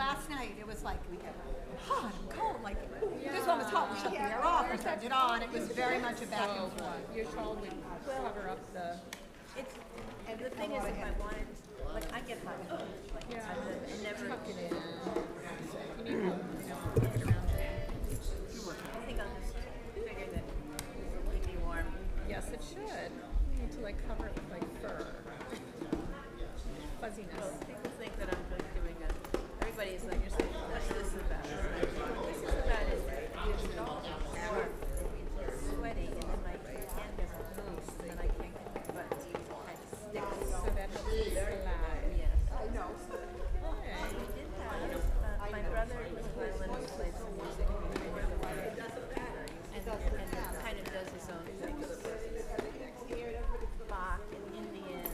last night it was like hot and cold. Like this one was hot, we shut the air off or turned it on. It was very much a back and forth. Your shawl would cover up the. It's, and the thing is, if I wanted, like, I get hot. Like, Yeah. I never. Tuck it in. You need help, tuck it around. I think I'll just figure that this will keep me warm. Yes, it should. You need to like cover it with like fur. Fuzziness. Well, people think that I'm like doing a. Everybody's like, you're saying, what's this about? This is about is it's all warm, sweaty, and then my hand doesn't move, so then I can't get my butt to kind of sticks. So that helps you slide. Yes. I know. Okay. We did have, my brother was a violinist, played some music, and kind of does his own thing. Bach and Indian,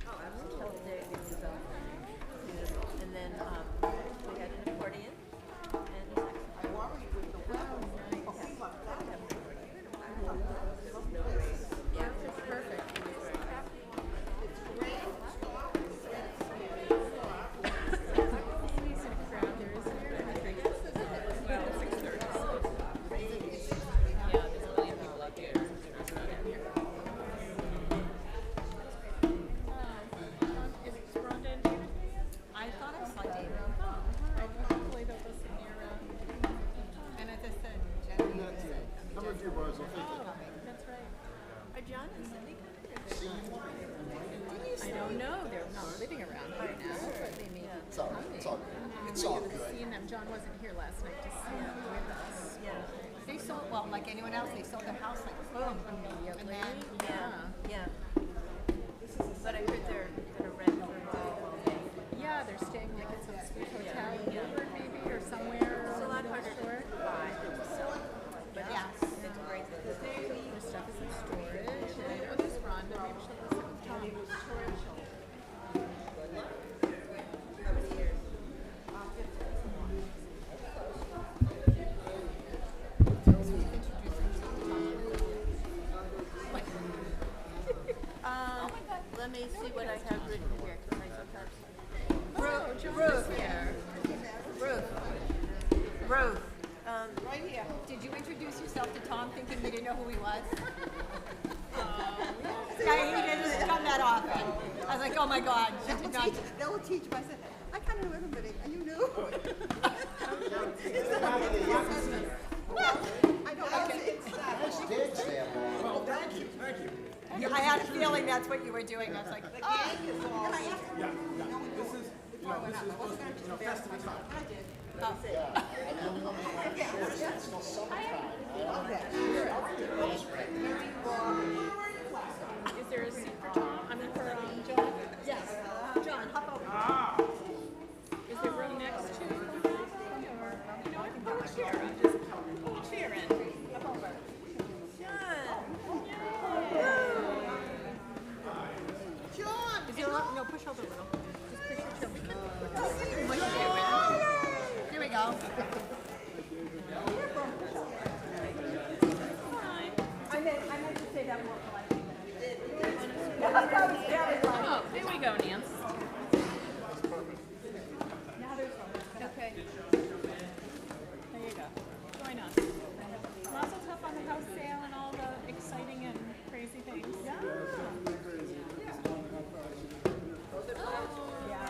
Celtic and his own thing. And then we had an accordion and a saxophone. Yeah, it's perfect. He's in a crowd there, isn't there? I think. Well, it's 6:30. Yeah, there's a million people out there. There's not in here. Is Rhonda and David here yet? I thought I saw David. Oh, all right. Well, hopefully they'll listen near. And as I said, Jenny said, How about you, Buzz? Oh, that's right. Are John and Cindy coming? I don't know. They're not living around here now, but they may be It's all coming. good. It's all good. It's all good. Seeing them. John wasn't here last night to see them with us. Yeah. they sold, well, like anyone else, they sold their house like boom. And then, Yeah. But I heard they're gonna rent for a while. Yeah, they're staying like at some sweet hotel in Woodward maybe or somewhere. It's a lot I'm not harder sure. to buy than to sell. But Yeah. it's great that it's there. Their stuff is in storage. And, oh, there's Rhonda. Maybe she'll listen to Tom. Let me see what I have written here, because I sometimes. Ruth, Right here. did you introduce yourself to Tom thinking you didn't know who he was? Oh, Yeah, he doesn't come that often. I was like, oh my God, she did not. They'll teach me. I said, I kind of know everybody. And you knew. I don't know. Nice dig, Sam. Oh, thank you. Thank you. I had a feeling that's what you were doing. I was like, oh. And I asked her, this is supposed to be festival time. I did. It's still summertime. is there a seat for Tom? I mean, for John? Yes. John, hop over. Is there room next to him? Or, you know, I can pull a chair. I'm just pull a chair in. Up over. John! Is there a, no, push over a little. Just push your chair. We can Push it around. Here we go. I meant to say that more politely. Oh, there we go, Nance. Now there's one. Okay. There you go. Join us. Mazel tov on the house sale and all the exciting and crazy things.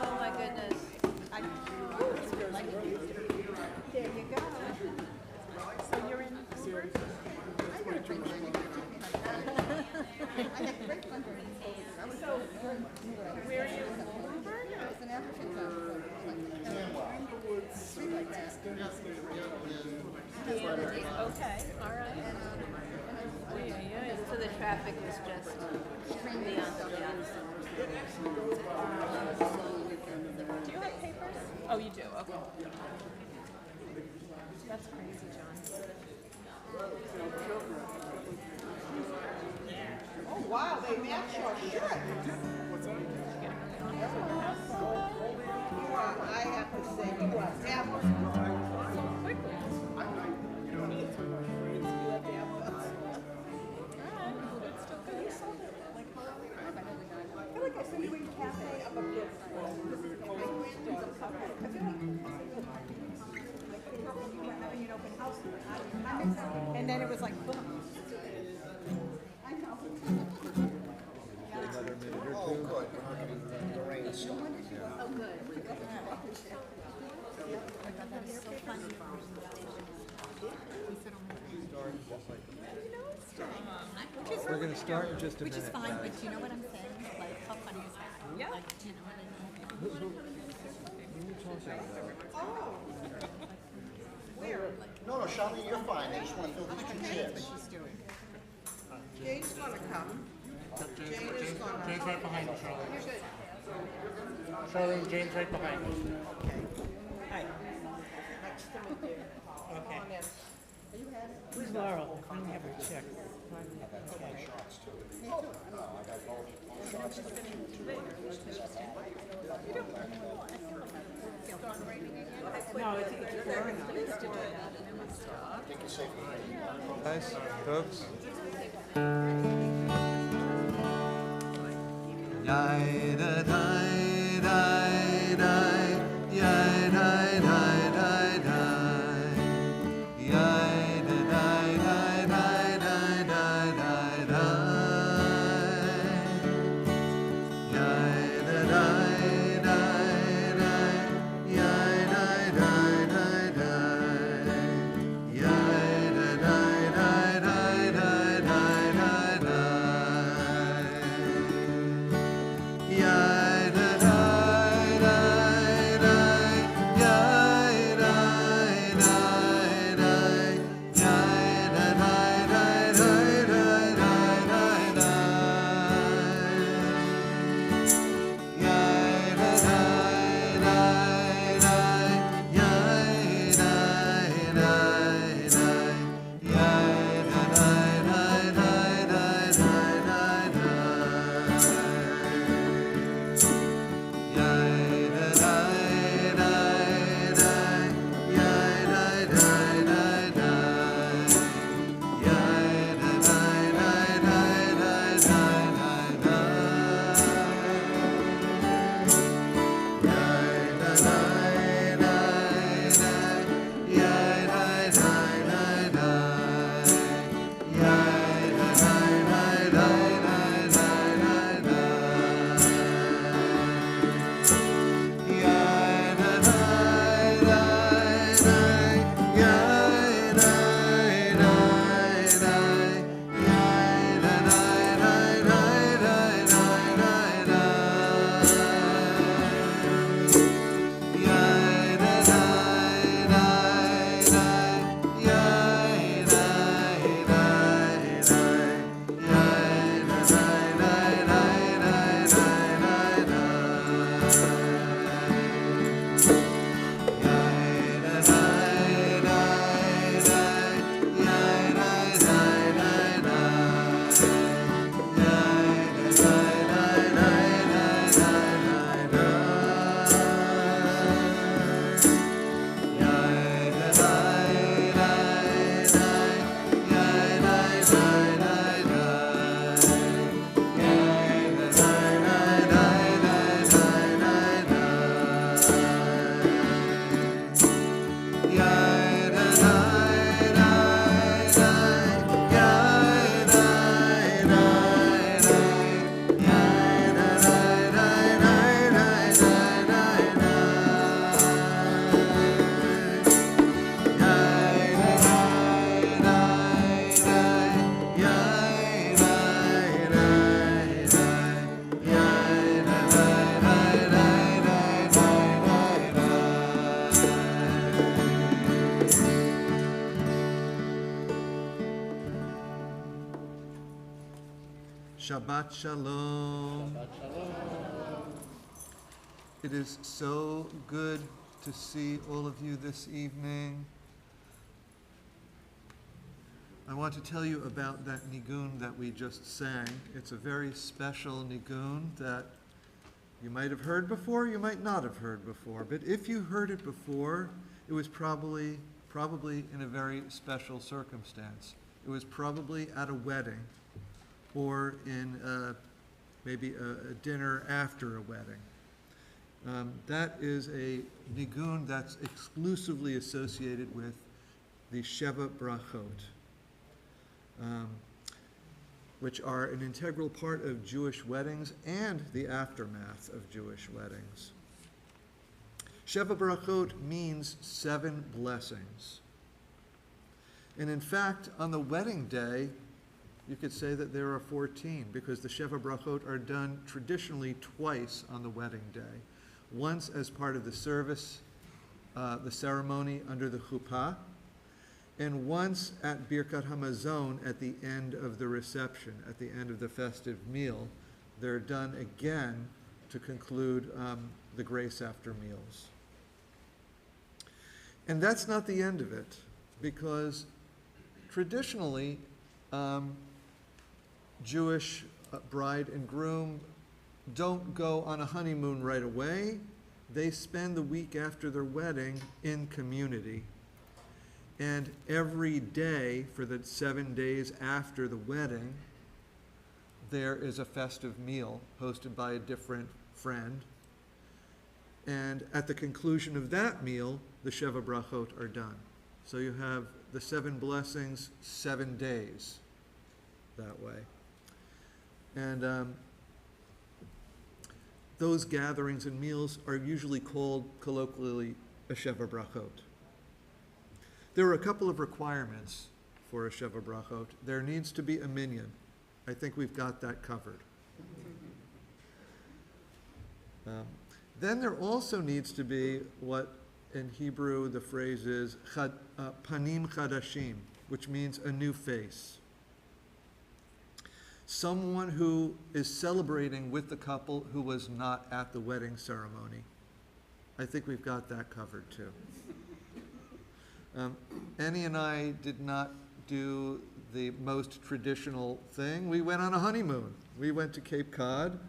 Oh my goodness. There you go. So you're in Uber? Where are you? It's an African town. Okay, all right. So the traffic was just beyond the Do you have papers? Oh, you do, okay. That's crazy, John. Oh, wow, they match your shirt. I have to say, you are fabulous. I feel like I saw you in cafe of a book. I feel like an open house. And then it was like, boom. I know. Oh, good. We're not gonna do the rain stuff. Oh, good. We're going to start in just a Which minute. is fine, but you know what I'm saying? Like, how funny is that? Yeah. Like, you know what I mean? No, Charlene, you're fine. I just want to fill these two chairs. Jane's gonna come. Jane is gonna. Jane's right behind you, Charlene. Charlene, Jane's right behind you. Hi. Nice to meet you. Come on in. Who's Laurel? I don't have her check. No, it's Take a safe Guys, folks. Yai da dai dai dai, yai dai dai dai dai, yai da dai dai dai dai dai dai dai, yai da dai dai dai, yai dai dai dai dai, yai da dai dai dai dai dai dai dai. Yai da dai dai dai, yai dai dai dai, yai da dai dai dai dai dai dai dai. Yai da dai dai dai, yai dai dai dai, yai da dai dai dai dai dai dai dai. Yai da dai dai dai, yai dai dai dai dai, yai da dai dai dai dai dai dai dai. Yai da dai dai dai, yai dai dai dai dai, yai da dai dai dai dai dai dai dai. Yai da dai dai dai, yai dai dai dai, yai da dai dai dai dai dai dai dai. Yai da dai dai dai, yai dai dai dai, yai da dai dai dai dai dai dai dai. Shabbat Shalom. It is so good to see all of you this evening. I want to tell you about that nigun that we just sang. It's a very special nigun that you might have heard before, you might not have heard before. But if you heard it before, it was probably in a very special circumstance. It was probably at a wedding or in maybe a dinner after a wedding. That is a nigun that's exclusively associated with the Sheva Brachot, which are an integral part of Jewish weddings and the aftermath of Jewish weddings. Sheva Brachot means 7 blessings. And in fact, on the wedding day, you could say that there are 14, because the Sheva Brachot are done traditionally twice on the wedding day. Once as part of the service, the ceremony under the chuppah, and once at Birkat Hamazon at the end of the reception, at the end of the festive meal. They're done again to conclude the grace after meals. And that's not the end of it, because traditionally, Jewish bride and groom don't go on a honeymoon right away. They spend the week after their wedding in community. And every day for the 7 days after the wedding, there is a festive meal hosted by a different friend. And at the conclusion of that meal, the Sheva Brachot are done. So you have the 7 blessings, 7 days that way. And those gatherings and meals are usually called colloquially a Sheva Brachot. There are a couple of requirements for a Sheva Brachot. There needs to be a minyan. I think we've got that covered. Then there also needs to be what in Hebrew the phrase is panim chadashim, which means a new face. Someone who is celebrating with the couple who was not at the wedding ceremony. I think we've got that covered too. Annie and I did not do the most traditional thing. We went on a honeymoon. We went to Cape Cod.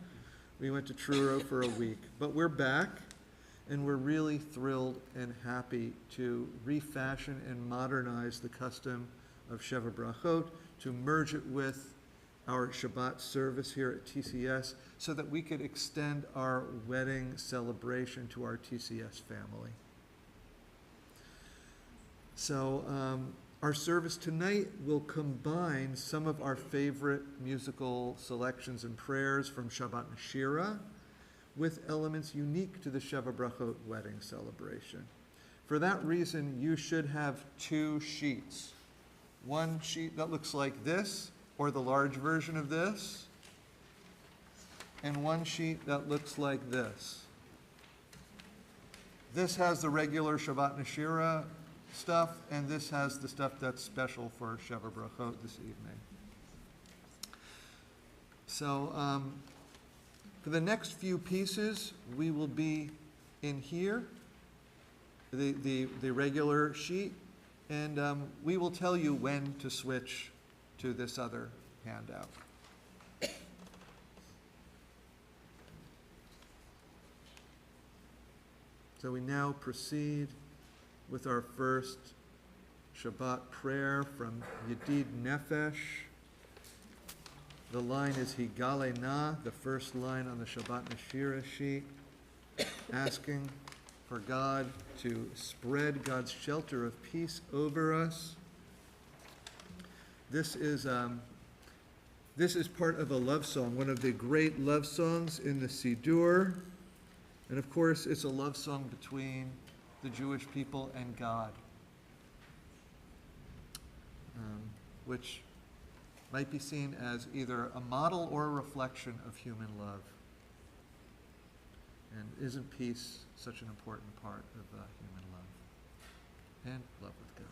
We went to Truro for a week. But we're back, and we're really thrilled and happy to refashion and modernize the custom of Sheva Brachot, to merge it with our Shabbat service here at TCS so that we could extend our wedding celebration to our TCS family. So our service tonight will combine some of our favorite musical selections and prayers from Shabbat and Shira with elements unique to the Sheva Brachot wedding celebration. For that reason, you should have 2 sheets. One sheet that looks like this, or the large version of this, and one sheet that looks like this. This has the regular Shabbat and Shira stuff, and this has the stuff that's special for Sheva Brachot this evening. So for the next few pieces, we will be in here, the regular sheet, and we will tell you when to switch to this other handout. So we now proceed with our first Shabbat prayer from Yedid Nefesh. The line is Higale Na, the first line on the Shabbat Neshira sheet, asking for God to spread God's shelter of peace over us. This is part of a love song, one of the great love songs in the Siddur. And of course, it's a love song between the Jewish people and God, which might be seen as either a model or a reflection of human love. And isn't peace such an important part of human love and love with God?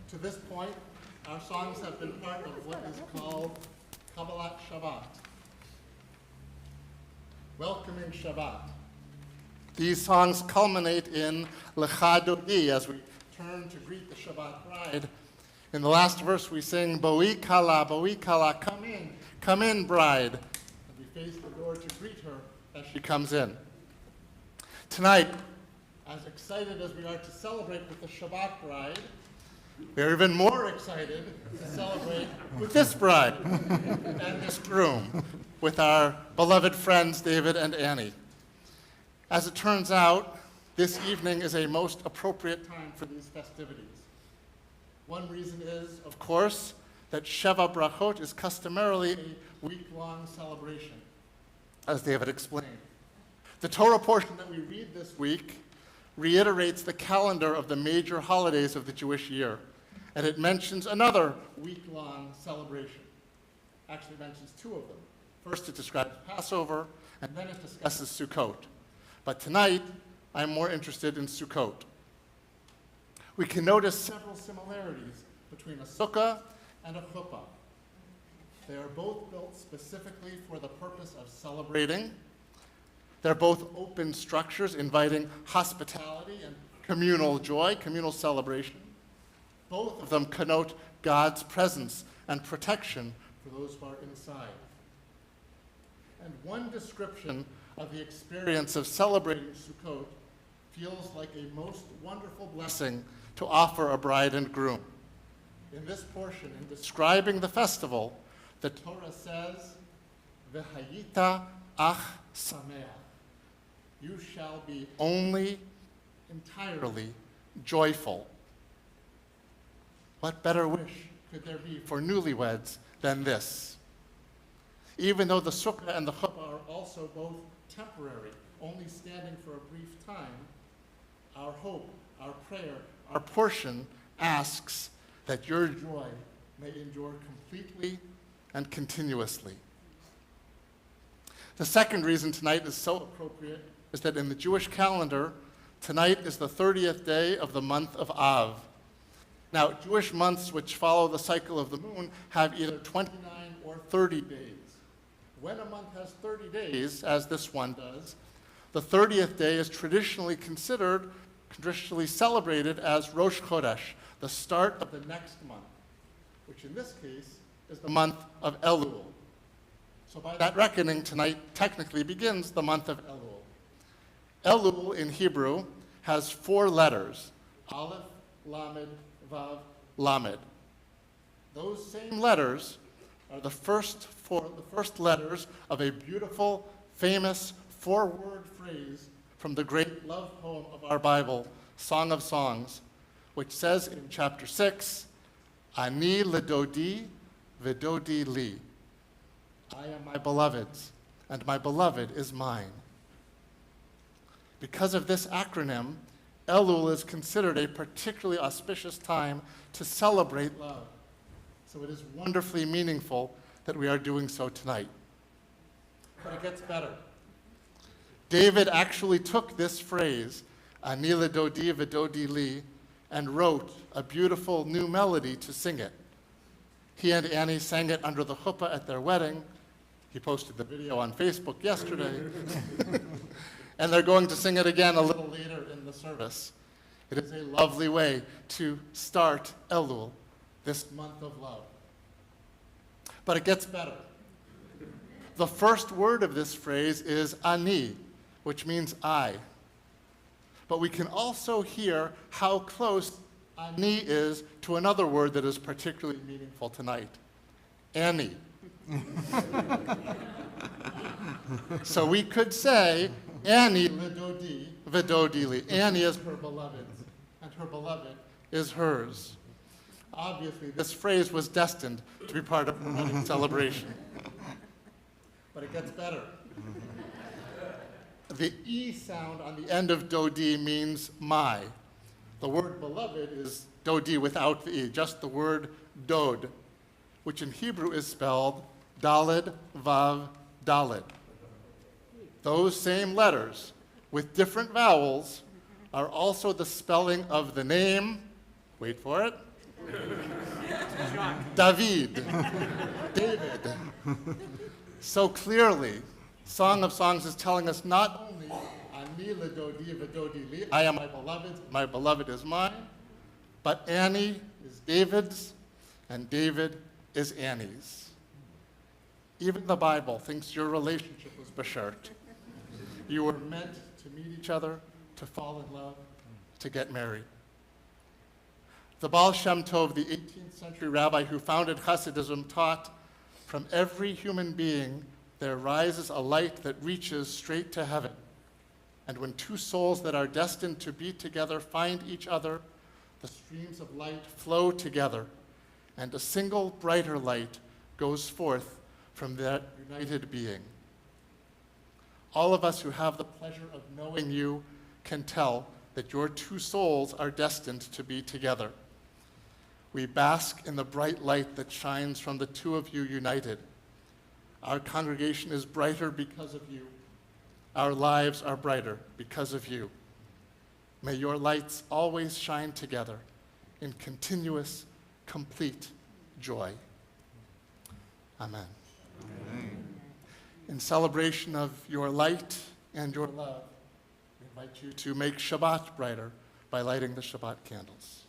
To this point, our songs have been part of what is called Kabbalat Shabbat, welcoming Shabbat. These songs culminate in Lecha Dodi as we turn to greet the Shabbat bride. In the last verse we sing, Boi Kala, come in, bride. And we face the door to greet her as she comes in. Tonight, as excited as we are to celebrate with the Shabbat bride, we are even more excited to celebrate with this bride and this groom, with our beloved friends David and Annie. As it turns out, this evening is a most appropriate time for these festivities. One reason is, of course, that Sheva Brachot is customarily a week-long celebration, as David explained. The Torah portion that we read this week reiterates the calendar of the major holidays of the Jewish year, and it mentions another week-long celebration. Actually, it mentions two of them. First, it describes Passover, and then it discusses Sukkot. But tonight, I'm more interested in Sukkot. We can notice several similarities between a sukkah and a chuppah. They are both built specifically for the purpose of celebrating. They're both open structures inviting hospitality and communal joy, communal celebration. Both of them connote God's presence and protection for those who are inside. And one description of the experience of celebrating Sukkot feels like a most wonderful blessing to offer a bride and groom. In this portion, in describing the festival, the Torah says, V'hayita ach sameach. You shall be only, entirely joyful. What better wish could there be for newlyweds than this? Even though the sukkah and the chuppah are also both temporary, only standing for a brief time, our hope, our prayer, our portion asks that your joy may endure completely and continuously. The second reason tonight is so appropriate is that in the Jewish calendar, tonight is the 30th day of the month of Av. Now, Jewish months which follow the cycle of the moon have either 29 or 30 days. When a month has 30 days, as this one does, the 30th day is traditionally celebrated as Rosh Chodesh, the start of the next month, which in this case is the month of Elul. So by that reckoning, tonight technically begins the month of Elul. Elul in Hebrew has 4 letters, Aleph, Lamed, Vav, Lamed. Those same letters are the first letters of a beautiful, famous 4-word phrase from the great love poem of our Bible, Song of Songs, which says in chapter 6, Ani ledodi v'dodi li. I am my beloved's, and my beloved is mine. Because of this acronym, Elul is considered a particularly auspicious time to celebrate love. So it is wonderfully meaningful that we are doing so tonight. But it gets better. David actually took this phrase, Ani ledodi v'dodi li, and wrote a beautiful new melody to sing it. He and Annie sang it under the chuppah at their wedding. He posted the video on Facebook yesterday. And they're going to sing it again a little later in the service. It is a lovely way to start Elul, this month of love. But it gets better. The first word of this phrase is ani, which means I. But we can also hear how close ani is to another word that is particularly meaningful tonight, Annie. So we could say, Annie ledodi v'dodi li. Annie is her beloved, and her beloved is hers. Obviously, this phrase was destined to be part of the wedding celebration. But it gets better. The E sound on the end of dodi means my. The word beloved is dodi without the e, just the word dod, which in Hebrew is spelled daled, vav, daled. Those same letters with different vowels are also the spelling of the name, wait for it, David, David. So clearly, Song of Songs is telling us not only Ani ledodi v'dodi li, I am my beloved is mine, but Annie is David's, and David is Annie's. Even the Bible thinks your relationship was beshert. You were meant to meet each other, to fall in love, to get married. The Baal Shem Tov, the 18th century rabbi who founded Hasidism, taught, from every human being there rises a light that reaches straight to heaven. And when two souls that are destined to be together find each other, the streams of light flow together, and a single brighter light goes forth from that united being. All of us who have the pleasure of knowing you can tell that your two souls are destined to be together. We bask in the bright light that shines from the two of you united. Our congregation is brighter because of you. Our lives are brighter because of you. May your lights always shine together in continuous, complete joy. Amen. In celebration of your light and your love, we invite you to make Shabbat brighter by lighting the Shabbat candles.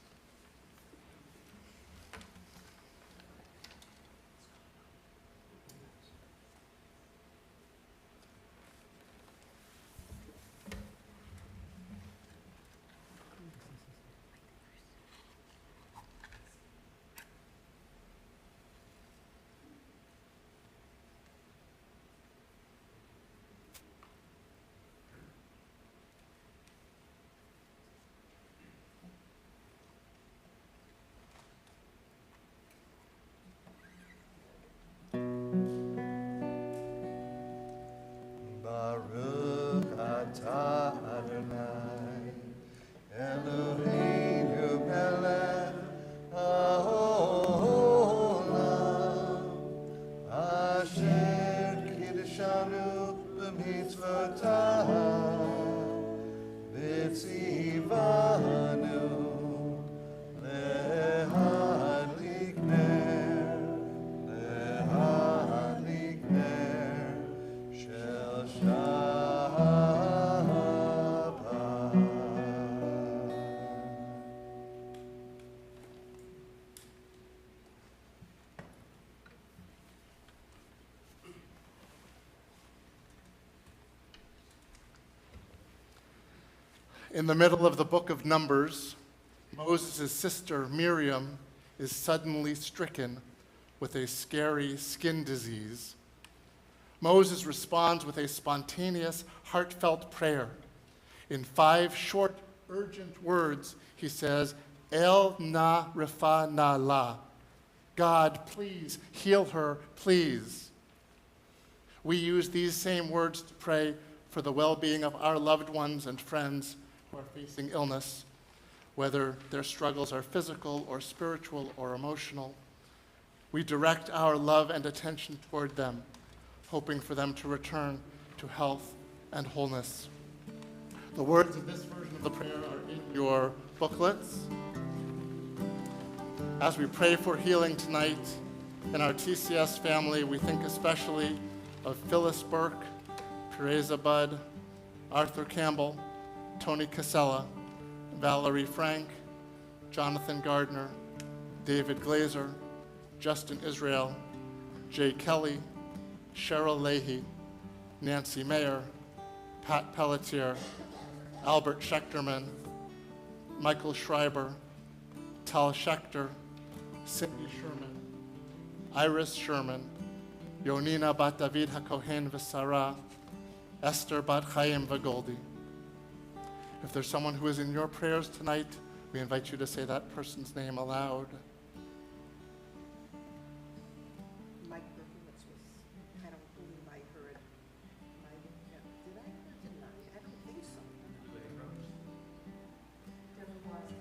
Baruch atah Adonai, Eloheinu melech haolam, asher kiddushanu b'mitzvotav, v'tzivanu lehadlik ner, shel Shabbat. In the middle of the book of Numbers, Moses' sister Miriam is suddenly stricken with a scary skin disease. Moses responds with a spontaneous, heartfelt prayer. In 5 short, urgent words, he says, El na refa na la. God, please, heal her, please. We use these same words to pray for the well-being of our loved ones and friends who are facing illness, whether their struggles are physical or spiritual or emotional. We direct our love and attention toward them, hoping for them to return to health and wholeness. The words of this version of the prayer are in your booklets. As we pray for healing tonight in our TCS family, we think especially of Phyllis Burke, Teresa Budd, Arthur Campbell, Tony Casella, Valerie Frank, Jonathan Gardner, David Glazer, Justin Israel, Jay Kelly, Cheryl Leahy, Nancy Mayer, Pat Pelletier, Albert Schechterman, Michael Schreiber, Tal Schechter, Cindy Sherman, Iris Sherman, Yonina bat David HaKohen v'Sarah, Esther bat Chaim v'Goldi. If there's someone who is in your prayers tonight, we invite you to say that person's name aloud. Mike Berkowitz was, I don't believe I heard. Did I hear tonight? I don't think so. Deborah was.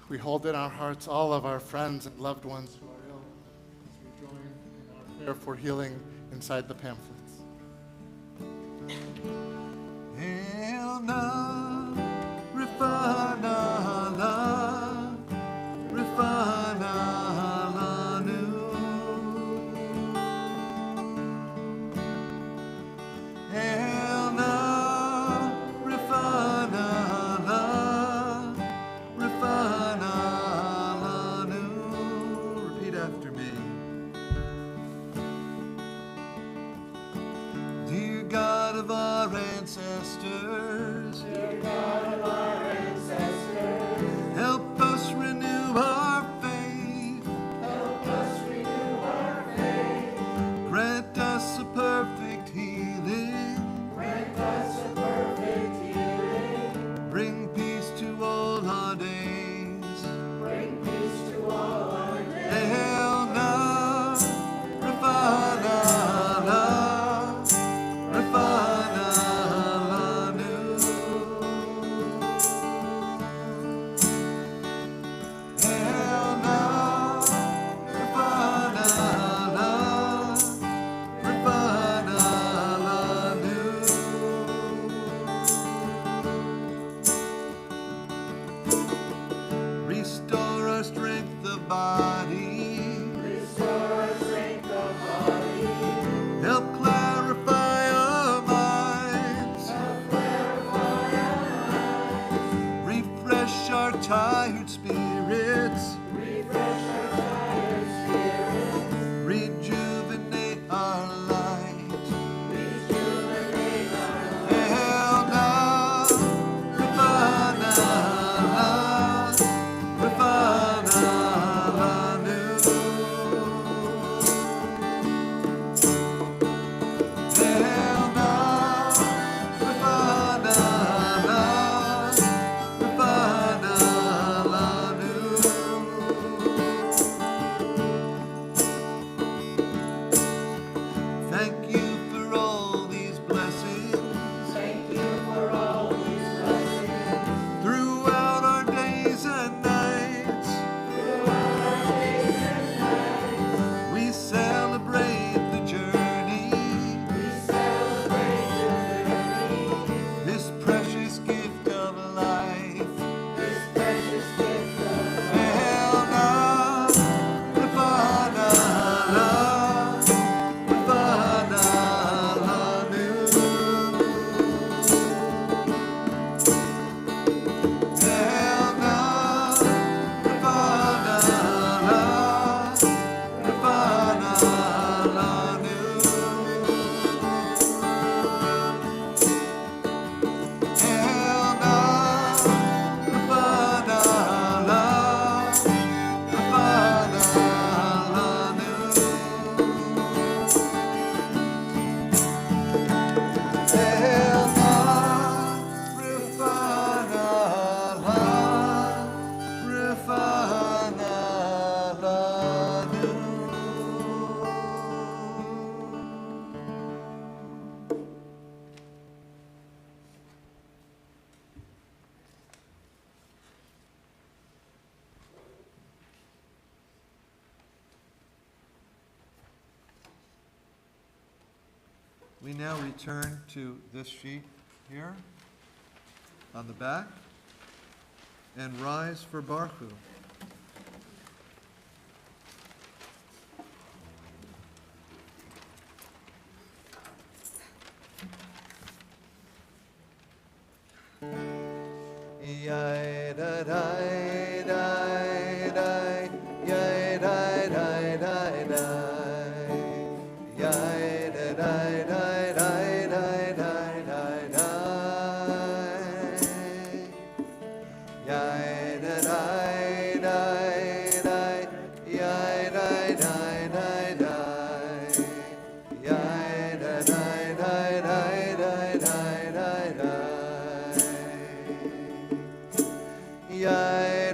we hold in our hearts all of our friends and loved ones who are ill as we join in our prayer for healing inside the pamphlets. Hail now, Rifana la, Rifana lanu. Hail now, Rifana la, Rifana lanu. Repeat after me. Dear God of our ancestors, help us renew our faith. Grant us a perfect healing. Bring peace to all our days. Hail now, Rafana la, Rafana lanu. Hail now, Rafana la, Rafana lanu. Restore our strength of body. Help clarify our minds. Refresh our tired spirits. Rejuvenate our light. Hail now, Rafana la, Rafana lanu. Hail now, Rafana la, Rafana lanu. Thank you for all these blessings. Throughout our days and nights. We celebrate the journey. This precious gift of life. Hail now, Rafana la, Rafana lanu. Hail now, Rafana la, Rafana lanu. Hail now, Rafana la, Rafana lanu. Hail now, Rafana la, Rafana lanu. We now return to this sheet here on the back and rise for Baruch. Yai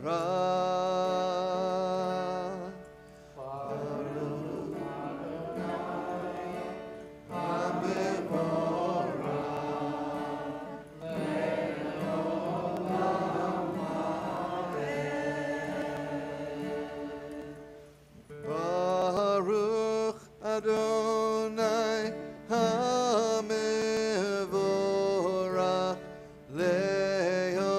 Baruch Adonai HaMevorach Le'olam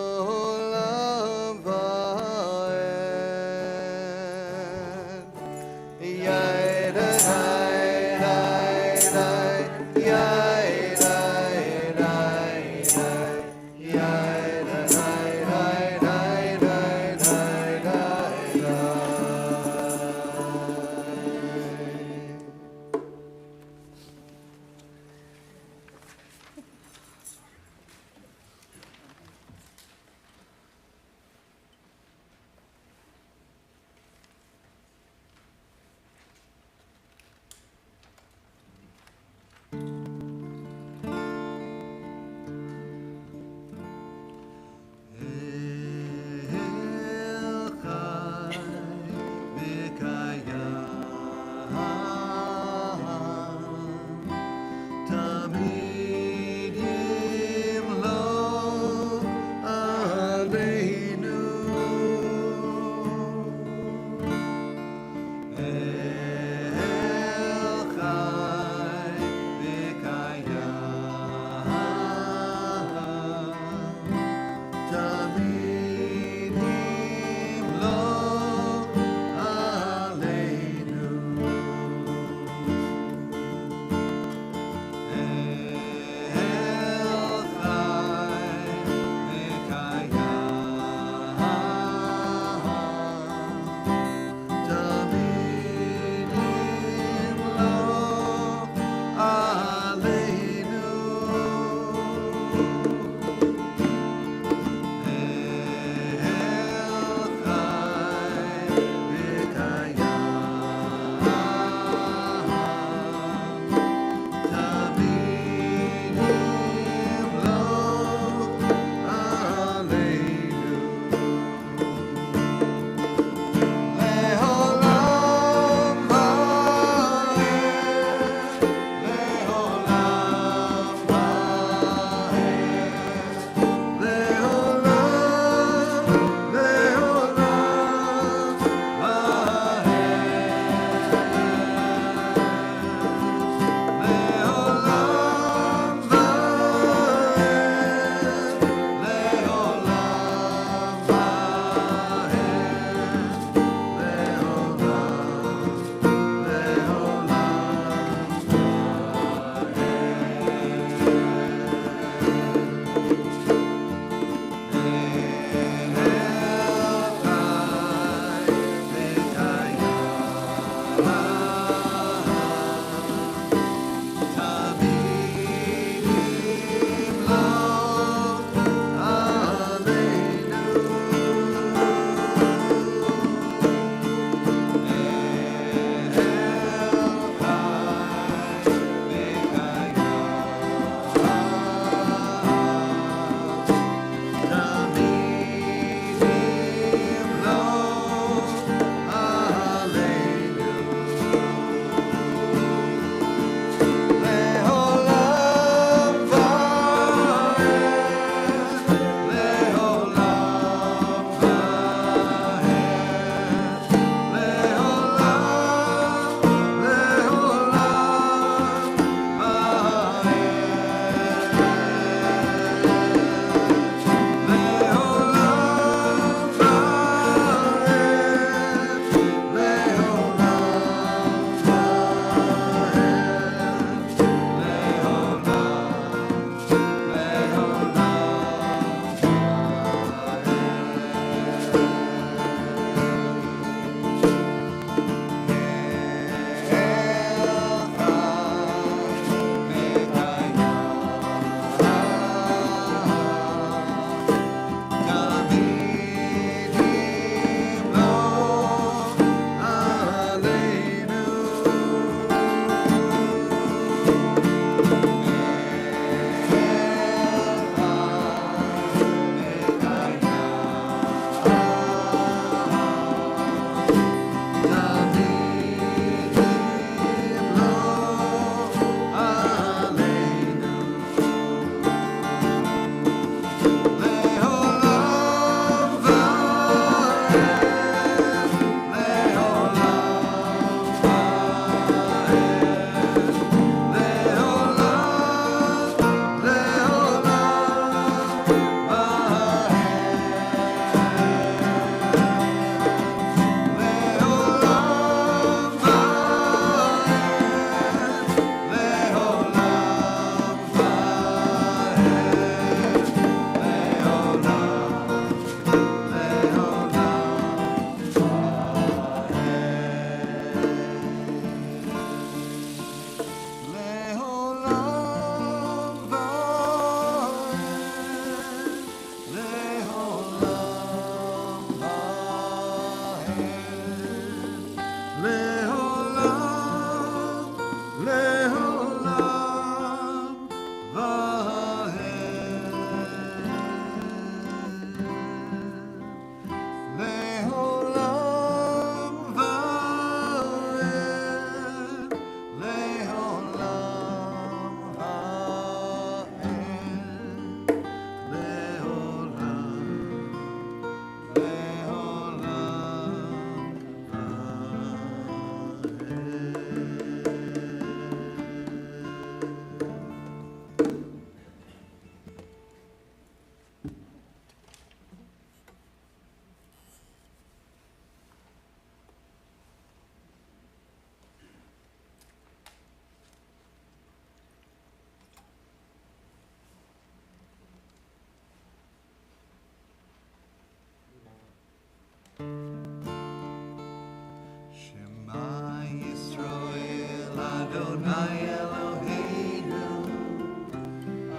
Adonai Eloheinu,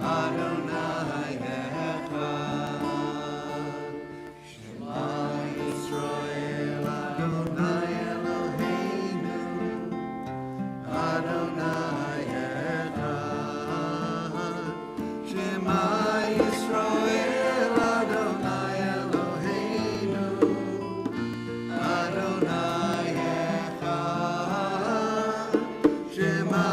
Adonai Echad. Shema Yisrael, Adonai Eloheinu, Adonai Echad. Shema Yisrael, Adonai Eloheinu, Adonai Echad. Shema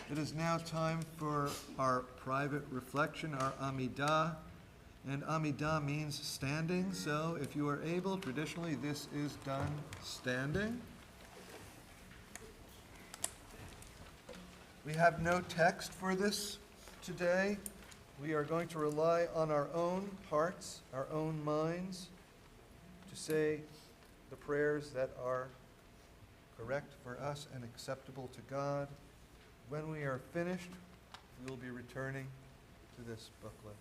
It is now time for our private reflection, our Amidah. And Amidah means standing, so if you are able, traditionally this is done standing. We have no text for this today. We are going to rely on our own hearts, our own minds, to say the prayers that are correct for us and acceptable to God. When we are finished, we will be returning to this booklet.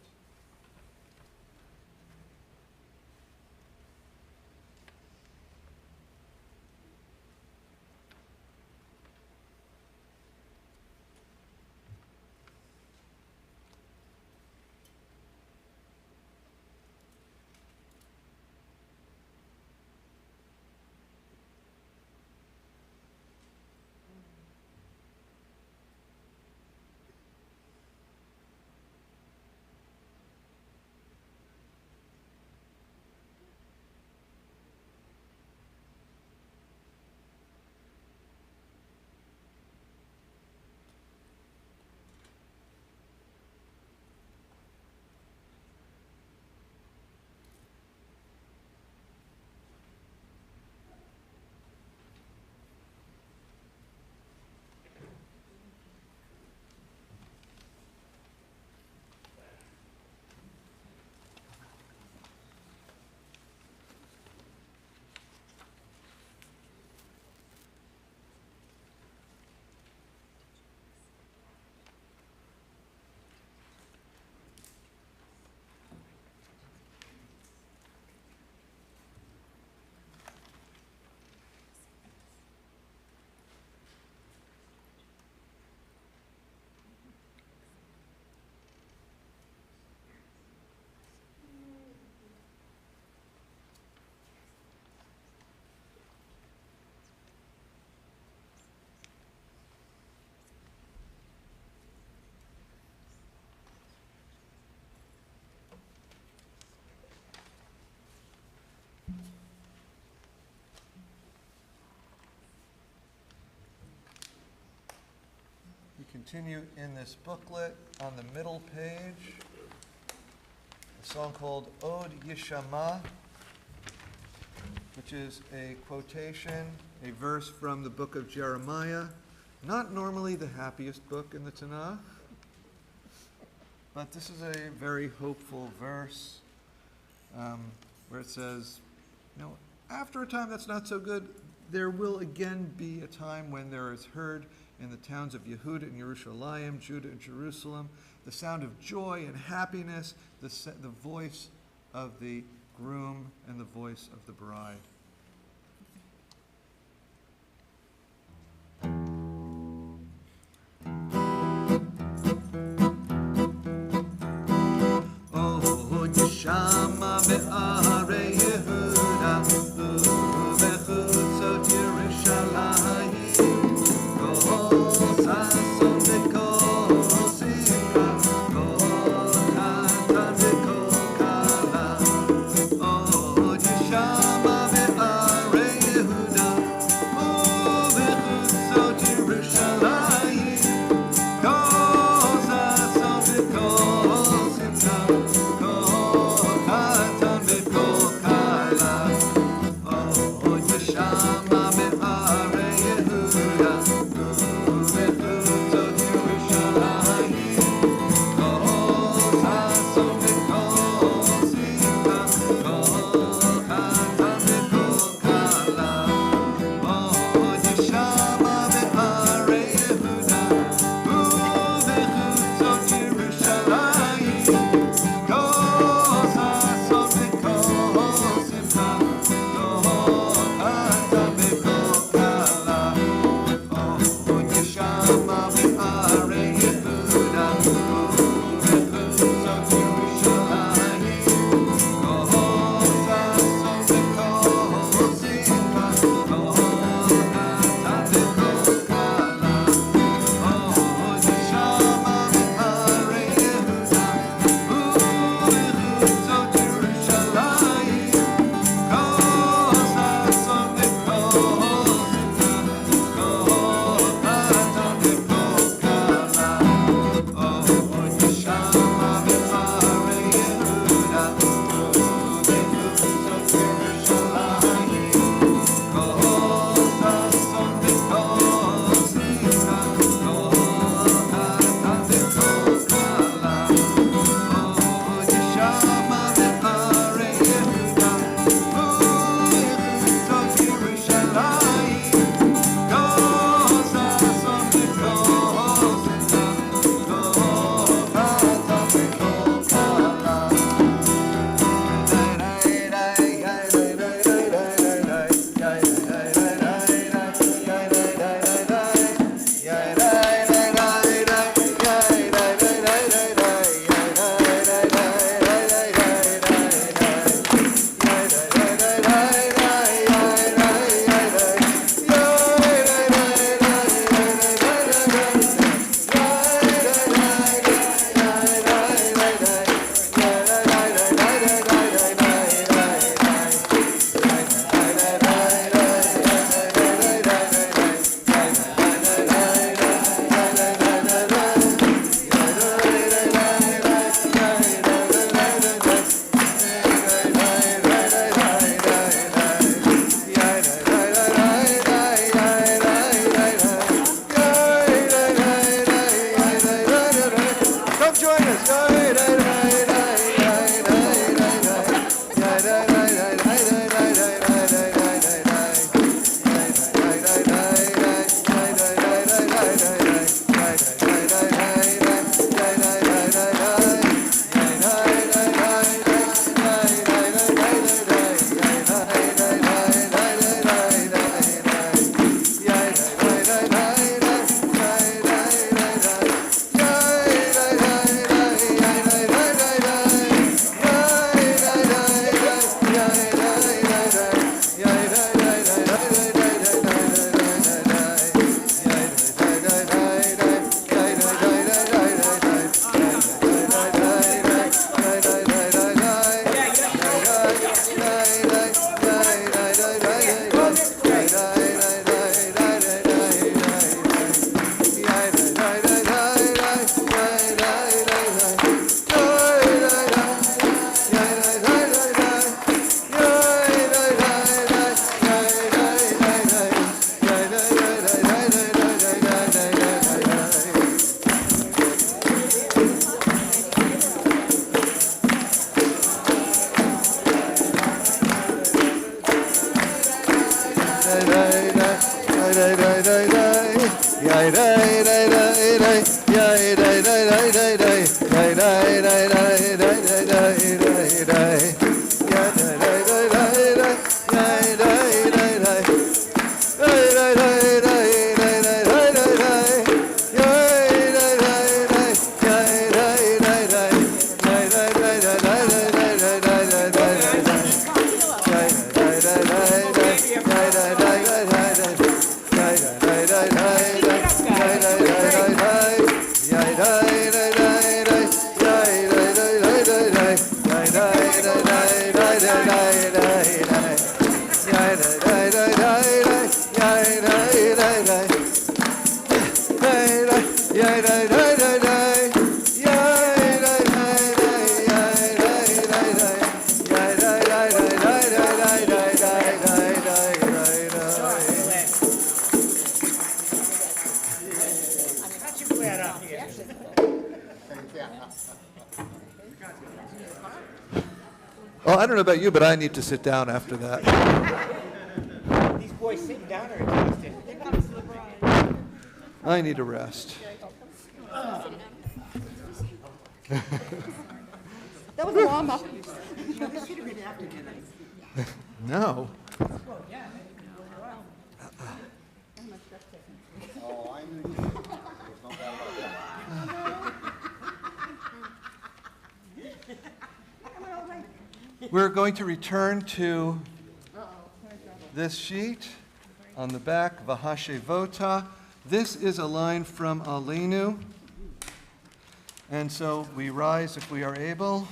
We continue in this booklet on the middle page, a song called Od Yishama, which is a quotation, a verse from the book of Jeremiah. Not normally the happiest book in the Tanakh, but this is a very hopeful verse where it says, after a time that's not so good, there will again be a time when there is heard in the towns of Yehuda and Yerushalayim, Judah and Jerusalem, the sound of joy and happiness, the voice of the groom and the voice of the bride. Oh, Yeshama be'arei Yehuda, u'bechutzot Yerushalayim. Well, I don't know about you, but I need to sit down after that. These boys sitting down are exhausted. I need a rest. That was a warm up. No. We're going to return to this sheet on the back, Vahashevota. This is a line from Aleinu. And so we rise if we are able.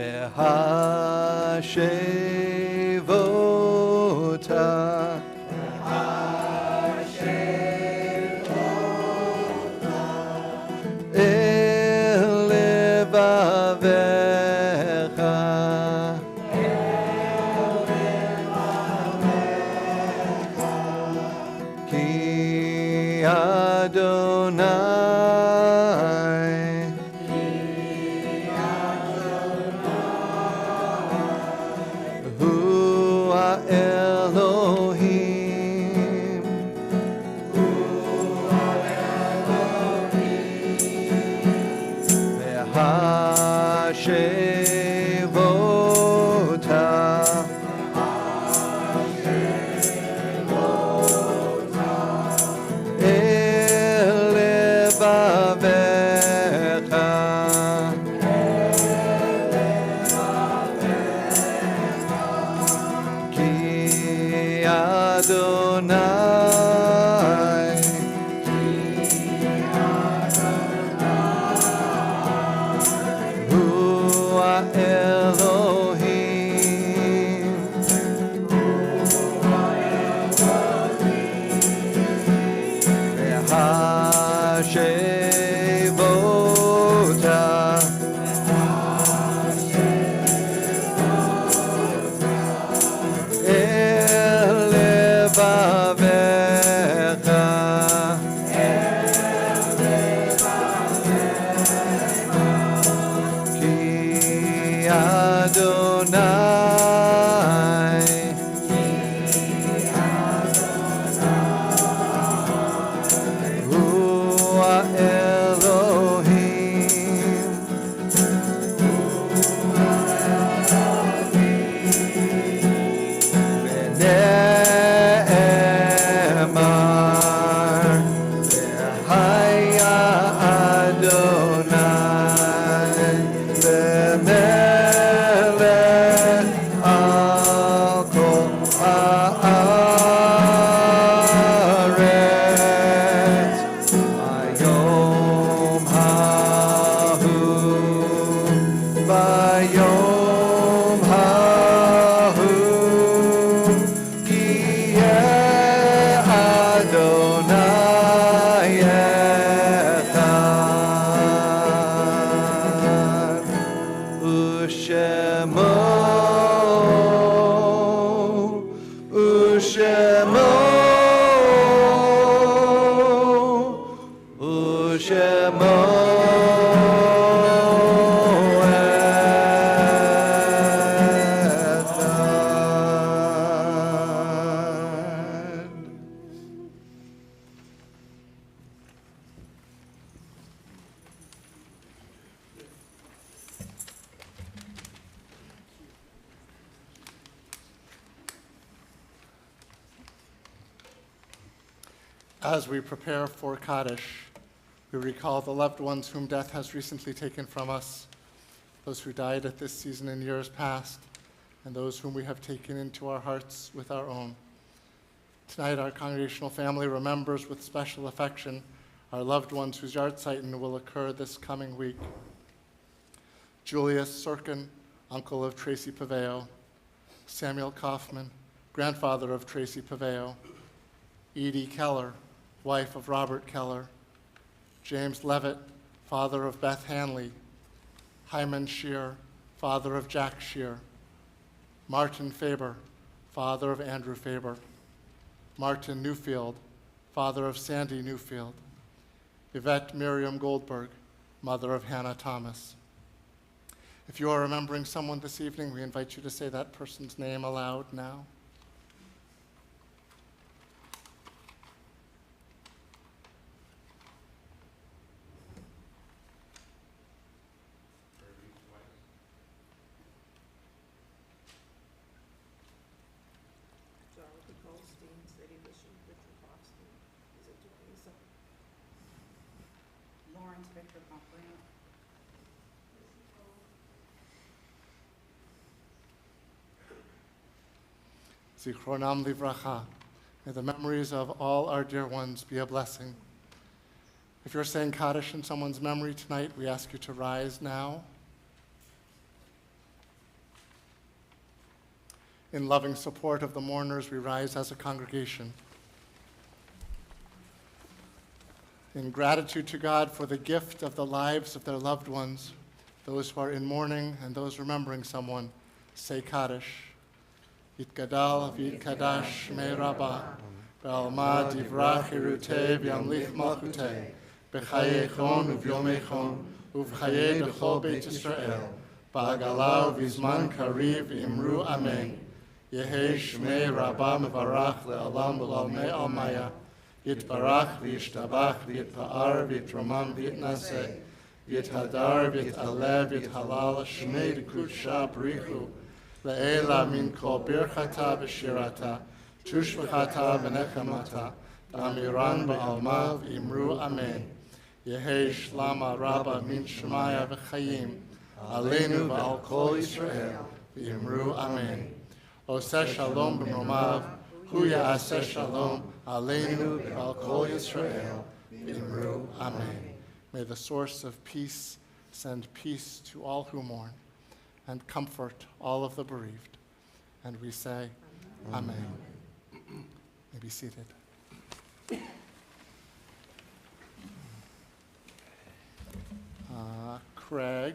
Vahashevota. Ki Adonai, Hu Elohim, Vehashevota. As we prepare for Kaddish, we recall the loved ones whom death has recently taken from us, those who died at this season in years past, and those whom we have taken into our hearts with our own. Tonight, our congregational family remembers with special affection our loved ones whose yahrzeit will occur this coming week. Julius Sorkin, uncle of Tracy Paveo; Samuel Kaufman, grandfather of Tracy Paveo; Edie Keller, wife of Robert Keller; James Levitt, father of Beth Hanley; Hyman Shear, father of Jack Shear; Martin Faber, father of Andrew Faber; Martin Newfield, father of Sandy Newfield; Yvette Miriam Goldberg, mother of Hannah Thomas. If you are remembering someone this evening, we invite you to say that person's name aloud now. Dorothy Goldstein, Sadie Bishop, Richard Boston, is it Teresa? Lawrence Victor Comprano. Zichronam livracha. May the memories of all our dear ones be a blessing. If you're saying Kaddish in someone's memory tonight, we ask you to rise now. In loving support of the mourners, we rise as a congregation. In gratitude to God for the gift of the lives of their loved ones, those who are in mourning and those remembering someone, say Kaddish. Yitgadal v'yitkadash shmei Rabbah, be'alma divrach hirutei v'yamlich malchutei, b'chayei chon u'vyomei chon, u'v'chayei b'chol Beit Yisrael, ba'agala u'vizman kariv imru amen. Yehei shmei Rabbah mevarach le'alam v'lalmei almaya, yitbarach v'yishtabach v'yitpa'ar v'yitromam v'yitnaseh, v'yithadar v'yitalev v'yithalal shmei d'kudsha b'richu, Le'ela min kol birchata v'shirata, tushvachata v'nechamata, d'amiran ba'alma v'imru amen. Yehei shlama rabba min shemaya v'chayim, aleinu v'al kol Yisrael, v'imru amen. Oseh shalom b'mromav, hu ya'aseh shalom, aleinu v'al kol Yisrael, v'imru amen. May the source of peace send peace to all who mourn, and comfort all of the bereaved. And we say, Amen. May be seated. Craig.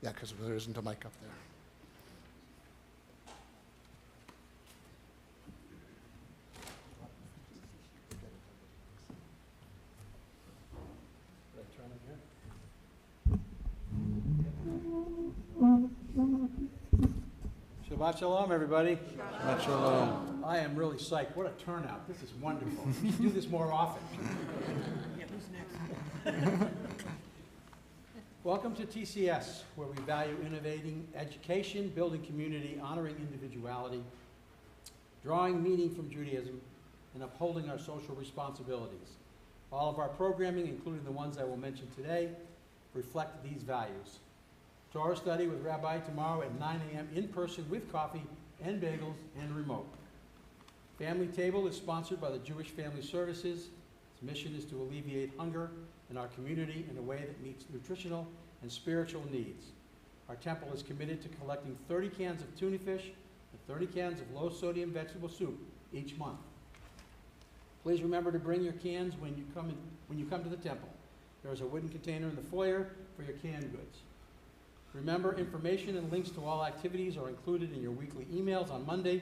Yeah, because there isn't a mic up there. Shabbat Shalom, everybody. Shabbat shalom. I am really psyched. What a turnout. This is wonderful. We should do this more often. Yeah, who's next? Welcome to TCS, where we value innovating education, building community, honoring individuality, drawing meaning from Judaism, and upholding our social responsibilities. All of our programming, including the ones I will mention today, reflect these values. Torah study with Rabbi tomorrow at 9 a.m. in person with coffee and bagels and remote. Family Table is sponsored by the Jewish Family Services. Its mission is to alleviate hunger in our community in a way that meets nutritional and spiritual needs. Our temple is committed to collecting 30 cans of tuna fish with 30 cans of low-sodium vegetable soup each month. Please remember to bring your cans when you come to the temple. There is a wooden container in the foyer for your canned goods. Remember, information and links to all activities are included in your weekly emails on Monday,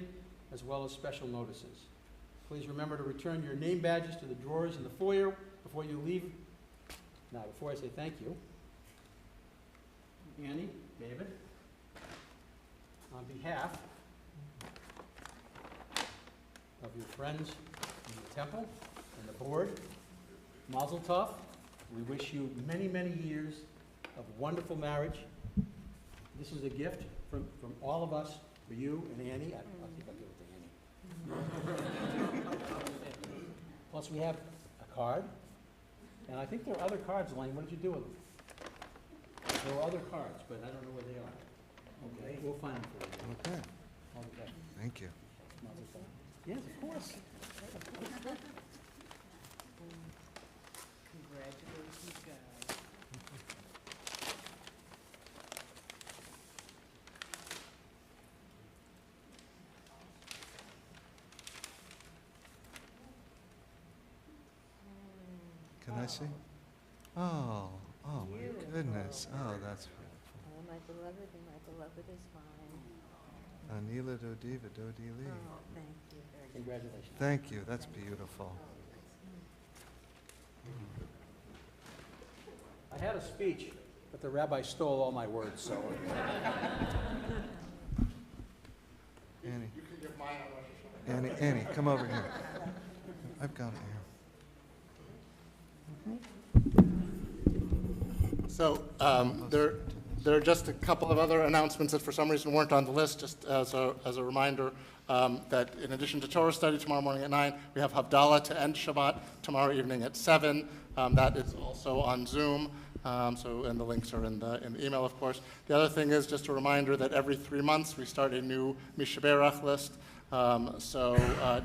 as well as special notices. Please remember to return your name badges to the drawers in the foyer before you leave. Now, before I say thank you, Annie, David, on behalf of your friends in the temple and the board, Mazel Tov, we wish you many, many years of wonderful marriage. This is a gift from all of us for you and Annie. I'll see if I give it to Annie. Plus, we have a card, and I think there are other cards, Elaine. What did you do with them? There were other cards, but I don't know where they are. Okay, we'll find them for you. Okay, Okay. thank you. Mazel tov. Yes, of course. Congratulations, guys. Can I see? Oh, oh my goodness. Oh, that's beautiful. Oh, my beloved, and my beloved is mine. Anila Dodi Vidodi Li. Oh, thank you very much. Congratulations. Thank you, that's beautiful. I had a speech, but the rabbi stole all my words, so. Annie, You can give mine on Rosh Hashanah. Annie, come over here. I've got it here. So there are just a couple of other announcements that for some reason weren't on the list, just as a reminder that in addition to Torah study tomorrow morning at 9, we have Havdalah to end Shabbat tomorrow evening at 7. That is also on Zoom, and the links are in the email, of course. The other thing is just a reminder that every 3 months we start a new Mishaberach list,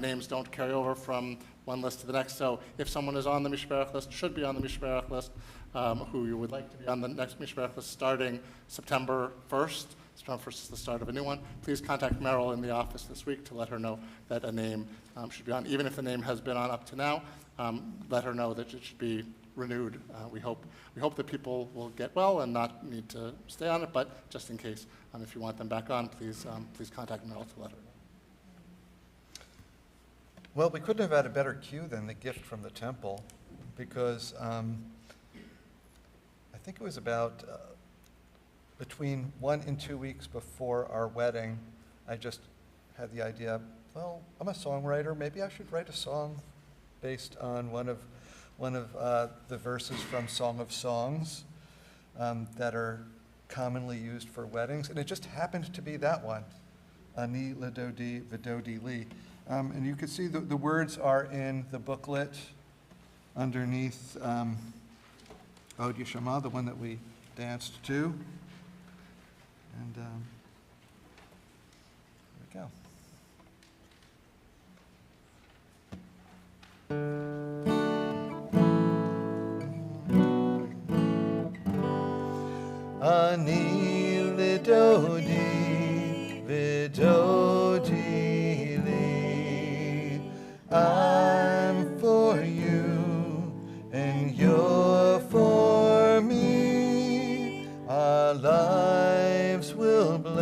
names don't carry over from one list to the next. So if someone is on the Mishparach list, should be on the Mishparach list, who you would like to be on the next Mishparach list starting September 1st. September 1st is the start of a new one. Please contact Meryl in the office this week to let her know that a name should be on. Even if the name has been on up to now, let her know that it should be renewed. We hope that people will get well and not need to stay on it, but just in case, if you want them back on, please contact Meryl to let her know. Well, we couldn't have had a better cue than the gift from the temple, because I think it was about between 1 and 2 weeks before our wedding, I just had the idea, well, I'm a songwriter, maybe I should write a song based on one of the verses from Song of Songs that are commonly used for weddings, and it just happened to be that one, Ani Ledodi Vidodi Li. And you can see the words are in the booklet underneath Od Yeshama, the one that we danced to. And there we go. Ani Lidodi Vidodi Li. I'm for you and you're for me. Our lives will bless.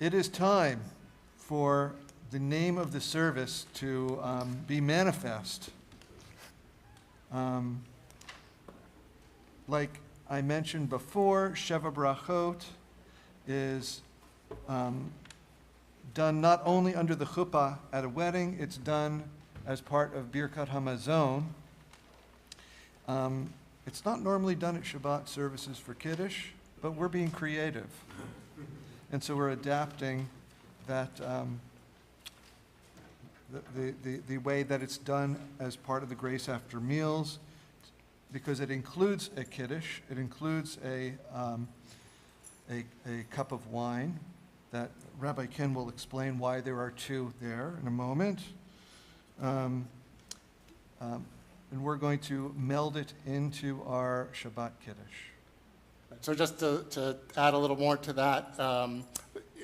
It is time for the name of the service to be manifest. Like I mentioned before, Sheva Brachot is done not only under the chuppah at a wedding, it's done as part of Birkat Hamazon. It's not normally done at Shabbat services for Kiddush, but we're being creative. And so we're adapting that, the way that it's done as part of the grace after meals, because it includes a Kiddush, it includes a cup of wine, that Rabbi Ken will explain why there are two there in a moment. And we're going to meld it into our Shabbat Kiddush. So just to add a little more to that,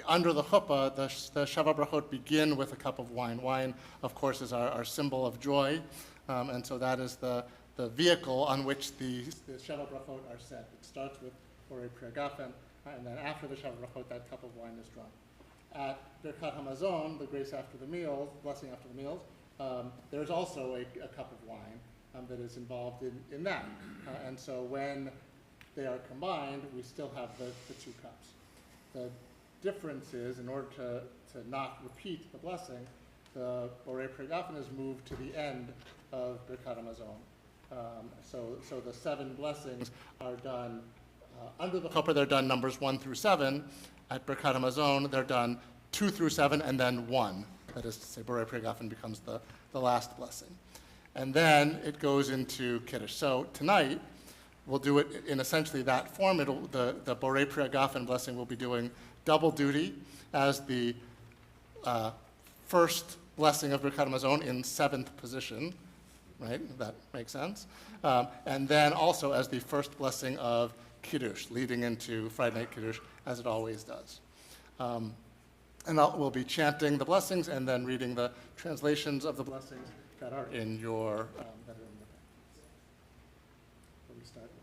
under the chuppah, the Shabbat Brachot begin with a cup of wine. Wine, of course, is our symbol of joy, and so that is the vehicle on which the Shabbat Brachot are said. It starts with Borei Pri Hagafen, and then after the Shabbat Brachot, that cup of wine is drunk. At Birkat Hamazon, the grace after the meals, blessing after the meals, there's also a cup of wine that is involved in that. And so when they are combined, we still have the two cups. The difference is, in order to not repeat the blessing, the Borei Pri Hagafen is moved to the end of Birkat Hamazon. So the 7 blessings are done under the chuppah. They're done numbers 1 through 7. At Birkat Hamazon, they're done 2 through 7 and then 1. That is to say, Borei Pri Hagafen becomes the last blessing. And then it goes into Kiddush. So tonight, we'll do it in essentially that form. The Borei Pri Hagafen blessing will be doing double duty as the first blessing of Birkat Hamazon in 7th position, right? That makes sense. And then also as the first blessing of Kiddush, leading into Friday night Kiddush, as it always does. And we'll be chanting the blessings and then reading the translations of the blessings that are in your packets. So we start with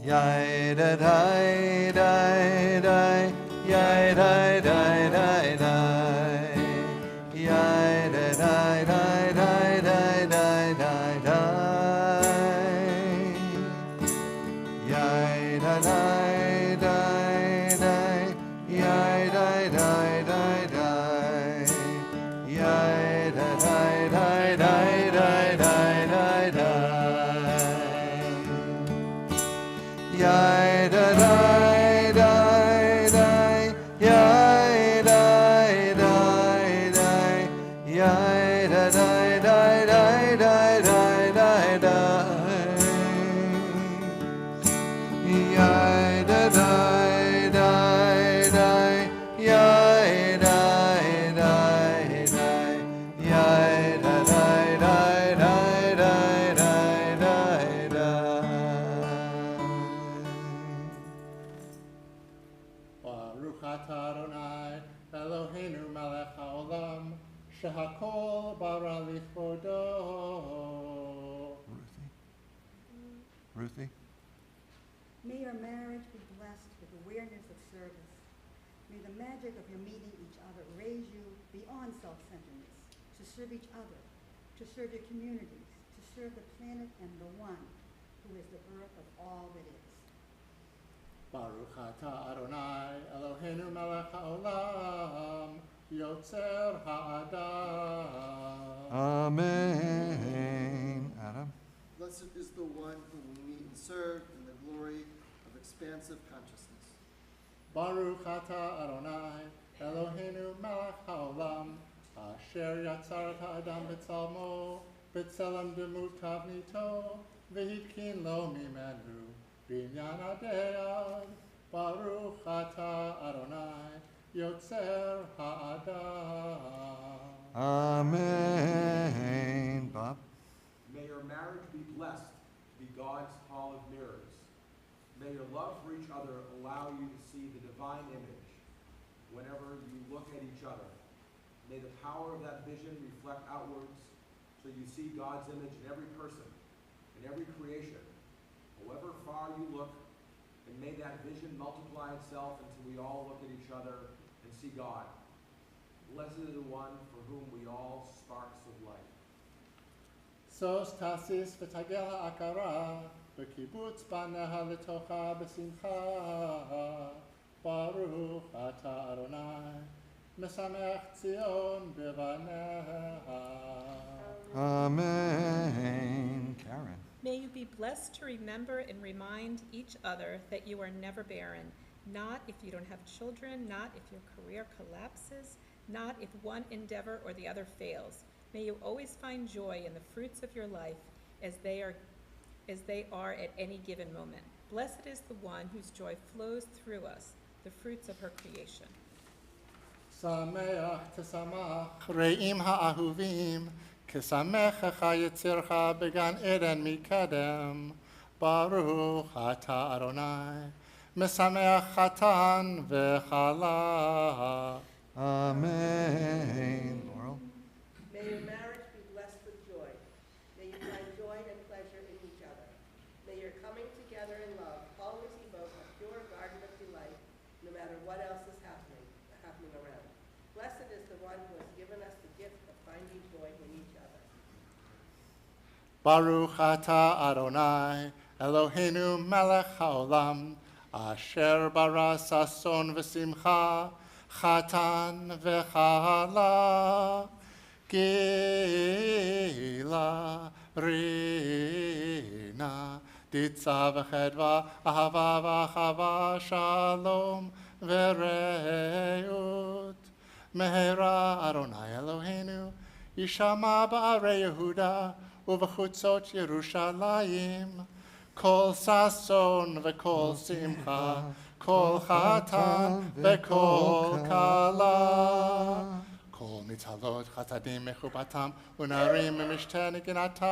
Yai da dai dai dai, yai dai dai dai dai, yai da dai dai dai dai dai dai dai, yai da dai dai dai, yai dai dai dai dai, yai da dai dai dai dai dai dai dai. Yai da dai dai dai, yai dai dai dai, yai da dai dai dai dai dai dai dai, yai da dai dai dai, yai dai dai dai, yai da dai dai dai dai dai dai dai. Baruch atah Adonai Eloheinu melech haolam shehakol bara lichvodo. Ruthie? May your marriage be blessed with awareness of service. May the magic of your meeting each other raise you beyond self-centeredness, to serve each other, to serve your communities, to serve the planet and the one who is the birth of all that is. Baruch atah Adonai Eloheinu melech haolam yotzer ha'adam. Amen. Adam? Blessed is the one whom we meet and serve in the glory of expansive consciousness. Baruch atah Adonai Eloheinu melech haolam asher yatzar et ha'adam b'tzalmo b'tzelem demut tavnito v'hitkin lo mimenu binyan adeyad. Baruch atah Adonai yotzer ha'adam. Amen. Bob? May your marriage be blessed to be God's hall of mirrors. May your love for each other allow you to see the divine image whenever you look at each other. May the power of that vision reflect outwards so you see God's image in every person, in every creation. However far you look, And may that vision multiply itself until we all look at each other and see God. Blessed is the one for whom we all sparks of light. שוש תסיס ותגיע ההכרה, בקיבוץ בניה לתוכה בשמחה. ברוך אתה אדוני, משמח ציון בבניה. Amen. Karen. May you be blessed to remember and remind each other that you are never barren, not if you don't have children, not if your career collapses, not if one endeavor or the other fails. May you always find joy in the fruits of your life as they are at any given moment. Blessed is the one whose joy flows through us, the fruits of her creation. שמח תשמח רעים האהובים, כשמחך יצירך בגן עדן מקדם. ברוך אתה אדוני, משמח חתן וכלה. Amen. Laurel. May your marriage be blessed with joy. May you find joy and pleasure in each other. May your coming together in love always evoke a pure garden of delight, no matter what else is happening around. Blessed is the one who has given us the gift of finding joy in each other. Baruch ata Adonai, Eloheinu melech haolam, asher bara sason v'simcha, chatan v'chala, gila rina, ditza v'chedva, ahava v'achava, shalom v'reut. Mehera Adonai Eloheinu, yishama ba'arei Yehuda, ובחוצות ירושלים, כל ששון וכל שמחה, כל חתן וכל כלה. כל מצהלות חסדים מחובתם, ונערים ממשתה נגינתם.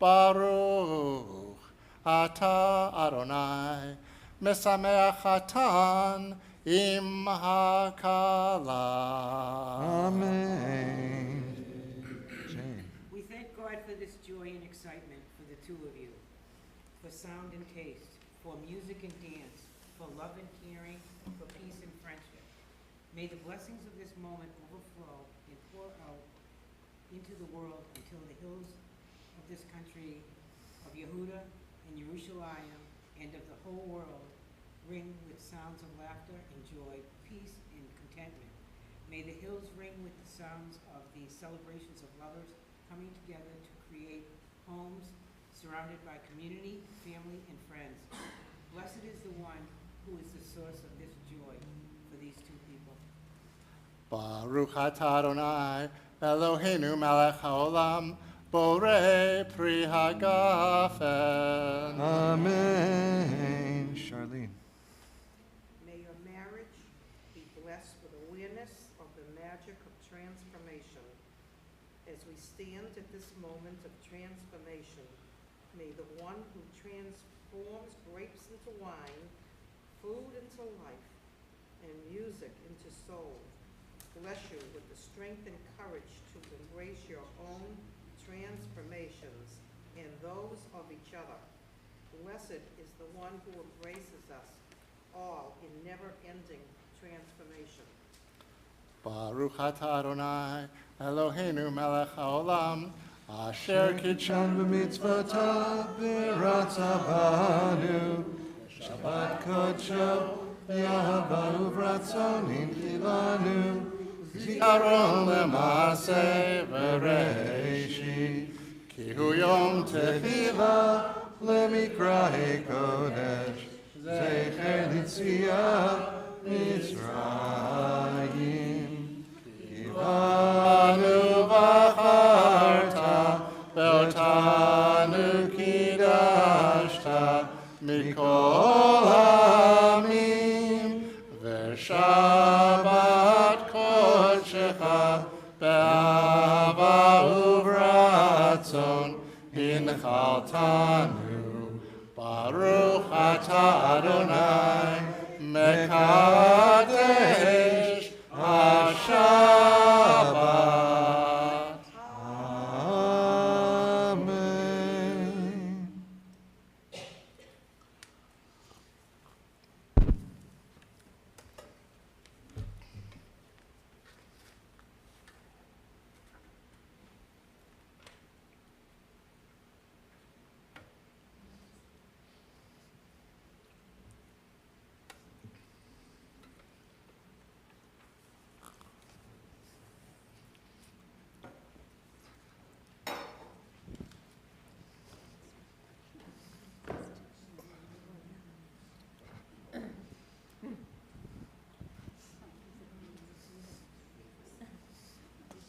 ברוך אתה אדוני, משמח חתן עם הכלה. Amen. We thank God for this joy and excitement for the two of you, for sound and taste, for music and dance, for love and caring, for peace and friendship. May the blessings of this moment overflow and pour out into the world until the hills of this country of Yehuda and Jerusalem and of the whole world ring with sounds of laughter and joy, peace and contentment. May the hills ring with the sounds of the celebrations of lovers coming together to create homes surrounded by community, family, and friends. Blessed is the one who is the source of this joy for these two people. Baruch atah Adonai, Eloheinu melech haolam, borei pri hagafen. Amen. Charlene. May your marriage be blessed with awareness of the magic of transformation. As we stand at this moment of transformation, may the one who transforms grapes into wine, food into life, and music into soul, bless you with the strength and courage to embrace your own transformations and those of each other. Blessed is the one who embraces us all in never-ending transformation. Baruch atah Adonai, Eloheinu melech haolam, asher kitchan b'mitzvotav v'ratza banu, Shabbat kodsho v'yahava uvratzon inchilanu, zikaron lema'aseh v'reishi, ki hu yom tefillah lemikra'e kodesh, zecher litziyah Mitzrayim. Kivanu v'acharta, ve'otanu kidashta, mikol ha'amim, ve'shabbat kodshecha, be'ahava uvratzon, hinchaltanu. Baruch atah Adonai, mekadesh HaShabbat. Amen.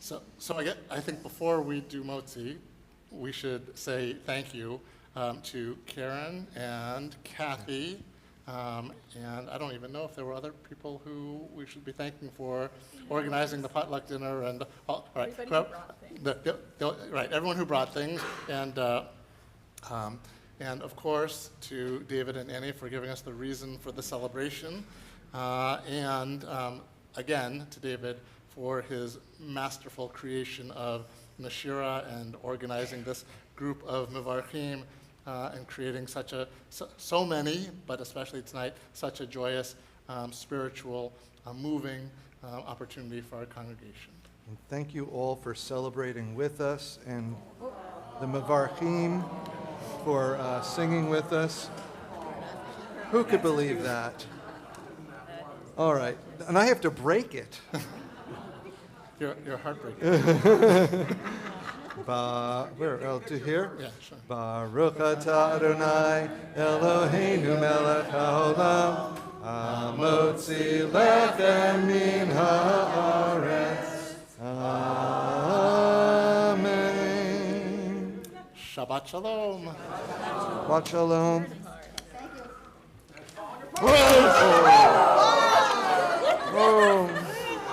I think before we do Motzi, we should say thank you to Karen and Kathy. And I don't even know if there were other people who we should be thanking for organizing the potluck dinner and, right, Everybody who brought things. right, everyone who brought things. And of course, to David and Annie for giving us the reason for the celebration. Again, to David for his masterful creation of Nashira and organizing this group of Mevarchim and creating so many, but especially tonight, such a joyous, spiritual, moving opportunity for our congregation. And thank you all for celebrating with us, and the Mevarchim for singing with us. Who could believe that? All right, and I have to break it. You're heartbreaking. To here? Yeah, sure. Baruch atah Adonai Eloheinu melech haolam hamotzi lechem min haaretz. Amen. Shabbat shalom. Shabbat shalom. Oh.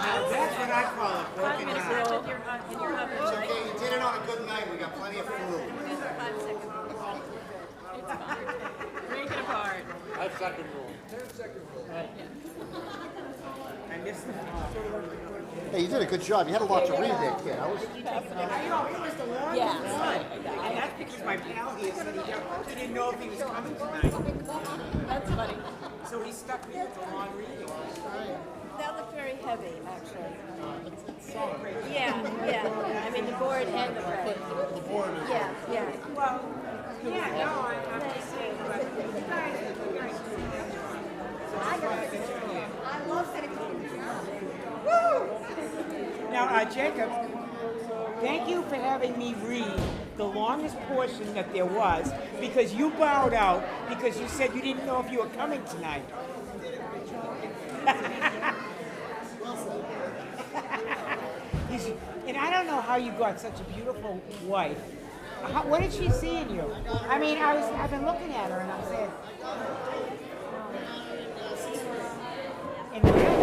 Now, that's what I call a broken heart. In your oven, It's right? okay, you did it on a good night, we got plenty of food. These are 5 seconds. It's fine. Break it apart. I have second rule. I missed the Hey, you did a good job, you had a lot to read there, kid. I know, it was the longest one. And that's because my pal here said he didn't know if he was coming tonight. That's funny. So he stuck me with the long reading. That looked very heavy, actually. Yeah. I mean, the board and the bread. The board is. Yeah. Well, yeah, no, I'm just saying, but you guys I love sitting here. Now, Jacob, thank you for having me read the longest portion that there was, because you bowed out because you said you didn't know if you were coming tonight. And I don't know how you got such a beautiful wife. What did she see in you? I mean, I've been looking at her and I'm saying, and really,